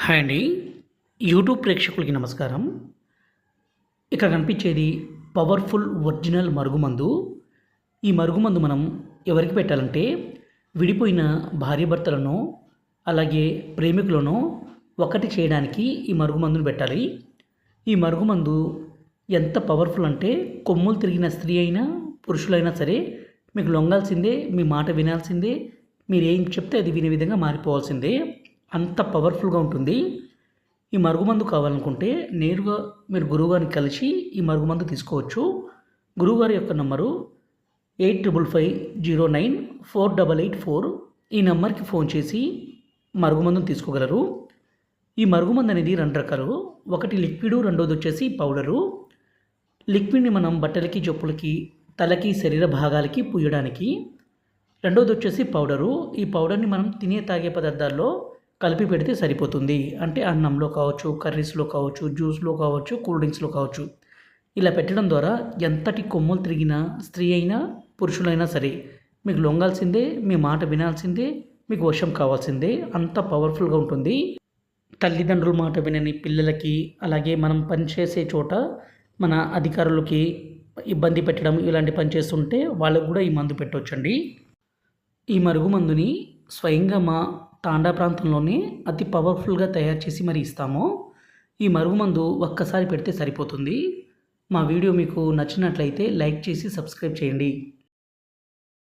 Hi అండి. YouTube ప్రేక్షకులకి నమస్కారం. ఇక్కడ కనిపించేది పవర్ఫుల్ ఒరిజినల్ మరుగుమందు. ఈ మరుగుమందు మనం ఎవరికి పెట్టాలంటే విడిపోయిన భార్యాభర్తలను అలాగే ప్రేమికులను ఒకటి చేయడానికి ఈ మరుగుమందును పెట్టాలి. ఈ మరుగుమందు ఎంత పవర్ఫుల్ అంటే కొమ్ములు తిరిగిన స్త్రీ అయినా పురుషులైనా సరే మీకు లొంగాల్సిందే, మీ మాట వినాల్సిందే, మీరు ఏం చెప్తే అది వినే విధంగా మారిపోవాల్సిందే. అంత పవర్ఫుల్గా ఉంటుంది. ఈ మరుగుమందు కావాలనుకుంటే నేరుగా మీరు గురువుగారిని కలిసి ఈ మరుగుమందు తీసుకోవచ్చు. గురువుగారి యొక్క నంబరు 8550948884. ఈ నెంబర్కి ఫోన్ చేసి మరుగుమందును తీసుకోగలరు. ఈ మరుగుమందు అనేది రెండు రకాలు. ఒకటి లిక్విడ్, రెండోది వచ్చేసి పౌడరు. లిక్విడ్ని మనం బట్టలకి, చెప్పులకి, తలకి, శరీర భాగాలకి పూయడానికి. రెండోది వచ్చేసి పౌడరు. ఈ పౌడర్ని మనం తినే తాగే పదార్థాల్లో కలిపి పెడితే సరిపోతుంది. అంటే అన్నంలో కావచ్చు, కర్రీస్లో కావచ్చు, జ్యూస్లో కావచ్చు, కూల్ డ్రింక్స్లో కావచ్చు. ఇలా పెట్టడం ద్వారా ఎంతటి కొమ్ములు తిరిగిన స్త్రీ అయినా పురుషులైనా సరే మీకు లొంగాల్సిందే, మీ మాట వినాల్సిందే, మీకు వశం కావాల్సిందే. అంత పవర్ఫుల్గా ఉంటుంది. తల్లిదండ్రుల మాట వినని పిల్లలకి, అలాగే మనం పనిచేసే చోట మన అధికారులకి ఇబ్బంది పెట్టడం ఇలాంటి పని చేస్తుంటే వాళ్ళకు కూడా ఈ మందు పెట్టవచ్చండి. ఈ మరుగుమందుని స్వయంగా మా తాండా ప్రాంతంలోనే అతి పవర్ఫుల్గా తయారు చేసి మరి ఇస్తాము. ఈ మరుగుమందు ఒక్కసారి పెడితే సరిపోతుంది. మా వీడియో మీకు నచ్చినట్లయితే లైక్ చేసి సబ్స్క్రైబ్ చేయండి.